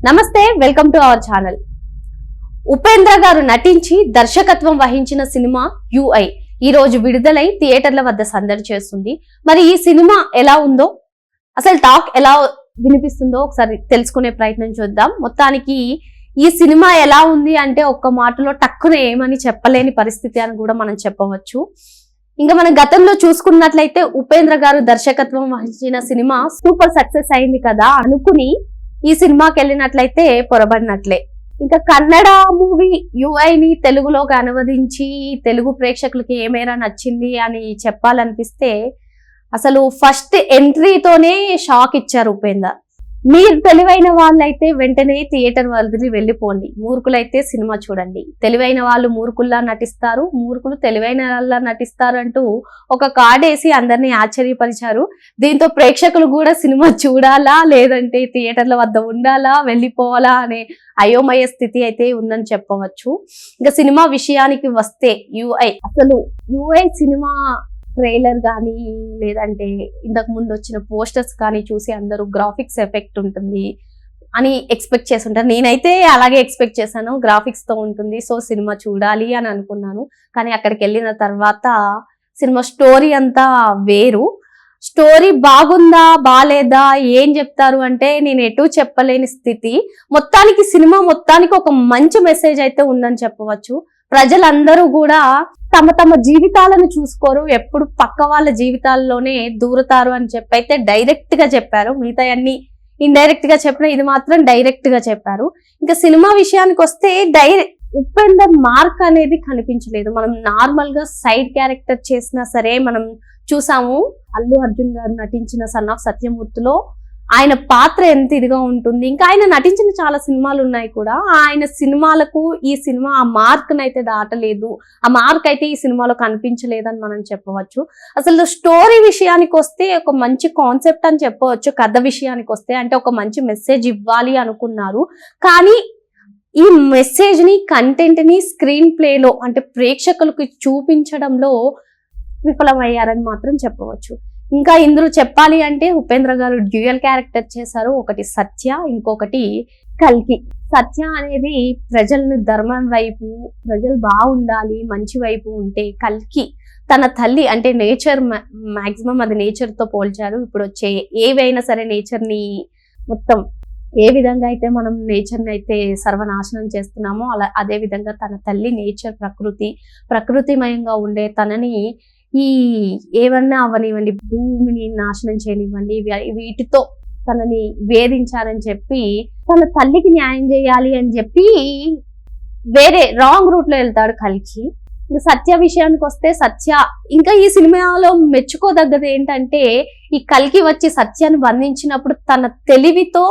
నమస్తే, welcome to our channel. Upendra గారు నటించి దర్శకత్వం వహించిన సినిమా యుఐ ఈ రోజు విడుదలై థియేటర్ల వద్ద సందడి చేస్తుంది. మరి ఈ సినిమా ఎలా ఉందో, అసలు టాక్ ఎలా వినిపిస్తుందో ఒకసారి తెలుసుకునే ప్రయత్నం చేద్దాం. మొత్తానికి ఈ సినిమా ఎలా ఉంది అంటే ఒక్క మాటలో టక్కున ఏమని చెప్పలేని పరిస్థితి అని కూడా మనం చెప్పవచ్చు. ఇంకా మనం గతంలో చూసుకున్నట్లయితే ఉపేంద్ర గారు దర్శకత్వం వహించిన సినిమా సూపర్ సక్సెస్ అయింది కదా అనుకుని ఈ సినిమాకి వెళ్ళినట్లయితే పొరబడినట్లే. ఇంకా కన్నడ మూవీ యుఐని తెలుగులోకి అనువదించి తెలుగు ప్రేక్షకులకి ఏమైనా నచ్చింది అని చెప్పాలనిపిస్తే అసలు ఫస్ట్ ఎంట్రీతోనే షాక్ ఇచ్చారు ఉపేంద్ర. మీరు తెలివైన వాళ్ళైతే వెంటనే థియేటర్ వదిలి వెళ్ళిపోండి, మూర్ఖులైతే సినిమా చూడండి. తెలివైన వాళ్ళు మూర్ఖుల్లా నటిస్తారు, మూర్ఖులు తెలివైన వాళ్ళ నటిస్తారు అంటూ ఒక కార్డ్ వేసి అందరినీ ఆశ్చర్యపరిచారు. దీంతో ప్రేక్షకులు కూడా సినిమా చూడాలా లేదంటే థియేటర్ల వద్ద ఉండాలా వెళ్ళిపోవాలా అనే అయోమయ స్థితి అయితే ఉందని చెప్పవచ్చు. ఇంకా సినిమా విషయానికి వస్తే అసలు యుఐ సినిమా ట్రైలర్ కానీ లేదంటే ఇంతకు ముందు వచ్చిన పోస్టర్స్ కానీ చూసి అందరూ గ్రాఫిక్స్ ఎఫెక్ట్ ఉంటుంది అని ఎక్స్పెక్ట్ చేసి ఉంటారు. నేనైతే అలాగే ఎక్స్పెక్ట్ చేశాను, గ్రాఫిక్స్ తో ఉంటుంది, సో సినిమా చూడాలి అని అనుకున్నాను. కానీ అక్కడికి వెళ్ళిన తర్వాత సినిమా స్టోరీ అంతా వేరు. స్టోరీ బాగుందా బాలేదా ఏం చెప్తారు అంటే నేను ఎటు చెప్పలేని స్థితి. మొత్తానికి సినిమా మొత్తానికి ఒక మంచి మెసేజ్ అయితే ఉందని చెప్పవచ్చు. ప్రజలందరూ కూడా తమ తమ జీవితాలను చూసుకోరు, ఎప్పుడు పక్క వాళ్ళ జీవితాల్లోనే దూరతారు అని చెప్పి అయితే డైరెక్ట్ గా చెప్పారు. మిగతా అన్ని ఇండైరెక్ట్ గా చెప్పిన, ఇది మాత్రం డైరెక్ట్ గా చెప్పారు. ఇంకా సినిమా విషయానికి వస్తే ఉపేందర్ మార్క్ అనేది కనిపించలేదు. మనం నార్మల్ గా సైడ్ క్యారెక్టర్ చేసినా సరే మనం చూసాము. అల్లు అర్జున్ గారు నటించిన సన్ ఆఫ్ సత్యమూర్తిలో ఆయన పాత్ర ఎంత ఇదిగా ఉంటుంది. ఇంకా ఆయన నటించిన చాలా సినిమాలు ఉన్నాయి కూడా, ఆయన సినిమాలకు ఈ సినిమా ఆ మార్క్ నైతే దాటలేదు, ఆ మార్క్ అయితే ఈ సినిమాలో కనిపించలేదని మనం చెప్పవచ్చు. అసలు స్టోరీ విషయానికి వస్తే ఒక మంచి కాన్సెప్ట్ అని చెప్పవచ్చు. కథ విషయానికి వస్తే అంటే ఒక మంచి మెసేజ్ ఇవ్వాలి అనుకున్నారు, కానీ ఈ మెసేజ్ ని కంటెంట్ ని స్క్రీన్ ప్లేలో అంటే ప్రేక్షకులకు చూపించడంలో విఫలమయ్యారని మాత్రం చెప్పవచ్చు. ఇంకా ఇందులో చెప్పాలి అంటే ఉపేంద్ర గారు డ్యూయల్ క్యారెక్టర్ చేశారు. ఒకటి సత్య, ఇంకొకటి కల్కి. సత్య అనేది ప్రజలను ధర్మం వైపు, ప్రజలు బాగుండాలి మంచి వైపు ఉంటే, కల్కి తన తల్లి అంటే నేచర్, మాక్సిమం అది నేచర్ తో పోల్చారు. ఇప్పుడు వచ్చే ఏవైనా సరే నేచర్ ని మొత్తం ఏ విధంగా అయితే మనం నేచర్ ని అయితే సర్వనాశనం చేస్తున్నామో అదే విధంగా తన తల్లి నేచర్, ప్రకృతిమయంగా ఉండే తనని ఈ ఏమన్నా అవనివ్వండి, భూమిని నాశనం చేయనివ్వండి, వీటితో తనని వేధించారని చెప్పి తన తల్లికి న్యాయం చేయాలి అని చెప్పి వేరే రాంగ్ రూట్ లో వెళ్తాడు కల్కి. సత్య విషయానికి వస్తే సత్య ఇంకా ఈ సినిమాలో మెచ్చుకోదగ్గది ఏంటంటే ఈ కల్కి వచ్చి సత్యాన్ని బంధించినప్పుడు తన తెలివితో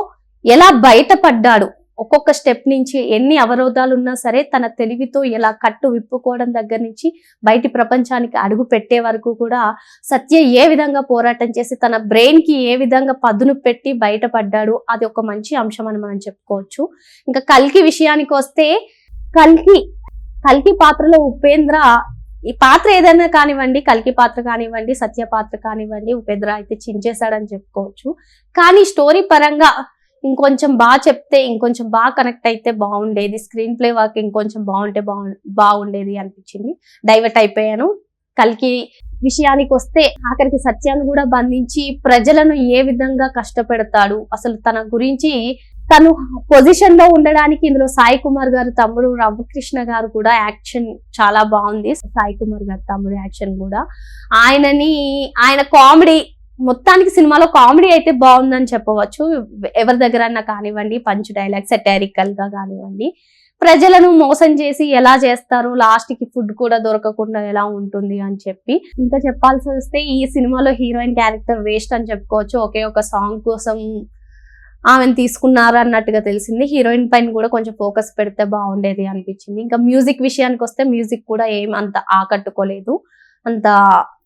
ఎలా బయటపడ్డాడు. ఒక్కొక్క స్టెప్ నుంచి ఎన్ని అవరోధాలు ఉన్నా సరే తన తెలివితో ఎలా కట్టు విప్పుకోవడం దగ్గర నుంచి బయటి ప్రపంచానికి అడుగు పెట్టే వరకు కూడా సత్య ఏ విధంగా పోరాటం చేసి తన బ్రెయిన్ కి ఏ విధంగా పదును పెట్టి బయటపడ్డాడు, అది ఒక మంచి అంశం అని మనం చెప్పుకోవచ్చు. ఇంకా కల్కి విషయానికి వస్తే కల్కి పాత్రలో ఉపేంద్ర ఈ పాత్ర ఏదైనా కానివ్వండి, కల్కి పాత్ర కానివ్వండి, సత్య పాత్ర కానివ్వండి, ఉపేంద్ర అయితే చించేశాడని చెప్పుకోవచ్చు. కానీ స్టోరీ పరంగా ఇంకొంచెం బాగా చెప్తే, ఇంకొంచెం బాగా కనెక్ట్ అయితే బాగుండేది, స్క్రీన్ ప్లే వర్క్ ఇంకొంచెం బాగుండేది అనిపించింది. డైవర్ట్ అయిపోయాను. కల్కి విషయానికి వస్తే ఆఖరికి సత్యాన్ని కూడా బంధించి ప్రజలను ఏ విధంగా కష్టపెడతాడు, అసలు తన గురించి తను పొజిషన్ లో ఉండడానికి ఇందులో సాయి కుమార్ గారు తమ్ముడు రామకృష్ణ గారు కూడా యాక్షన్ చాలా బాగుంది. సాయి కుమార్ గారు తమ్ముడు యాక్షన్ కూడా, ఆయన కామెడీ, మొత్తానికి సినిమాలో కామెడీ అయితే బాగుందని చెప్పవచ్చు. ఎవరి దగ్గర కానివ్వండి, పంచ్ డైలాగ్ సెటారికల్ గా కానివ్వండి, ప్రజలను మోసం చేసి ఎలా చేస్తారు, లాస్ట్ కి ఫుడ్ కూడా దొరకకుండా ఎలా ఉంటుంది అని చెప్పి. ఇంకా చెప్పాల్సి వస్తే ఈ సినిమాలో హీరోయిన్ క్యారెక్టర్ వేస్ట్ అని చెప్పుకోవచ్చు. ఒకే ఒక సాంగ్ కోసం ఆమెను తీసుకున్నారు అన్నట్టుగా తెలిసింది. హీరోయిన్ పైన కూడా కొంచెం ఫోకస్ పెడితే బాగుండేది అనిపించింది. ఇంకా మ్యూజిక్ విషయానికి వస్తే మ్యూజిక్ కూడా ఏం అంత ఆకట్టుకోలేదు.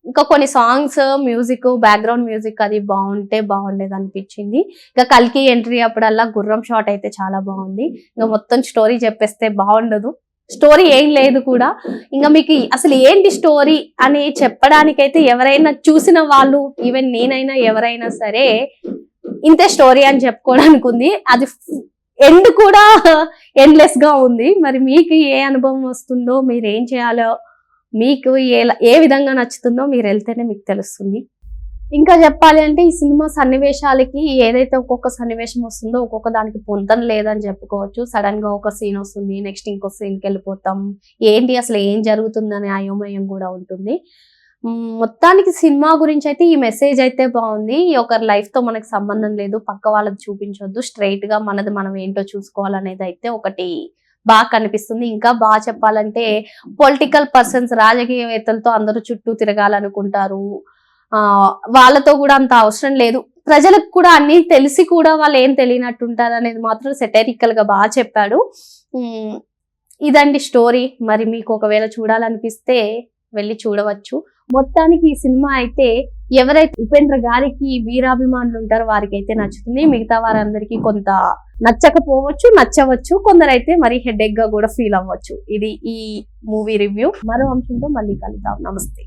ఇంకా కొన్ని సాంగ్స్ మ్యూజిక్, బ్యాక్గ్రౌండ్ మ్యూజిక్ అది బాగుంటే బాగుండేది అనిపించింది. ఇంకా కల్కి ఎంట్రీ అప్పుడల్లా గుర్రం షాట్ అయితే చాలా బాగుంది. ఇంకా మొత్తం స్టోరీ చెప్పేస్తే బాగుండదు, స్టోరీ ఏం లేదు కూడా. ఇంకా మీకు అసలు ఏంటి స్టోరీ అని చెప్పడానికైతే ఎవరైనా చూసిన వాళ్ళు, ఈవెన్ నేనైనా ఎవరైనా సరే ఇంతే స్టోరీ అని చెప్పుకోవడానికి ఉంది. అది ఎండ్ కూడా ఎండ్లెస్ గా ఉంది. మరి మీకు ఏ అనుభవం వస్తుందో, మీరు ఏం చేయాలో, మీకు ఏ విధంగా నచ్చుతుందో మీరు వెళ్తేనే మీకు తెలుస్తుంది. ఇంకా చెప్పాలి అంటే ఈ సినిమా సన్నివేశాలకి ఏదైతే ఒక్కొక్క సన్నివేశం వస్తుందో ఒక్కొక్క దానికి పొంతన లేదని చెప్పుకోవచ్చు. సడన్ గా ఒక సీన్ వస్తుంది, నెక్స్ట్ ఇంకో సీన్కి వెళ్ళిపోతాం, ఏంటి అసలు ఏం జరుగుతుందనే అయోమయం కూడా ఉంటుంది. మొత్తానికి సినిమా గురించి అయితే ఈ మెసేజ్ అయితే బాగుంది. ఒకరి లైఫ్ తో మనకు సంబంధం లేదు, పక్క వాళ్ళది చూపించొద్దు, స్ట్రైట్ గా మనది మనం ఏంటో చూసుకోవాలనేది అయితే ఒకటి బాగా కనిపిస్తుంది. ఇంకా బాగా చెప్పాలంటే పొలిటికల్ పర్సన్స్, రాజకీయవేత్తలతో అందరూ చుట్టూ తిరగాలనుకుంటారు. వాళ్ళతో కూడా అంత అవసరం లేదు. ప్రజలకు కూడా అన్ని తెలిసి కూడా వాళ్ళు ఏం తెలియనట్టుంటారు అనేది మాత్రం సెటైరికల్ గా బాగా చెప్పాడు. ఇదండి స్టోరీ. మరి మీకు ఒకవేళ చూడాలనిపిస్తే వెళ్ళి చూడవచ్చు. మొత్తానికి ఈ సినిమా అయితే ఎవరైతే ఉపేంద్ర గారికి వీరాభిమానులు ఉంటారో వారికి అయితే నచ్చుతుంది. మిగతా వారందరికీ కొంత నచ్చకపోవచ్చు, నచ్చవచ్చు. కొందరైతే మరి హెడేక్ గా కూడా ఫీల్ అవ్వచ్చు. ఇది ఈ మూవీ రివ్యూ. మరో అంశంతో మళ్ళీ కలుద్దాం. నమస్తే.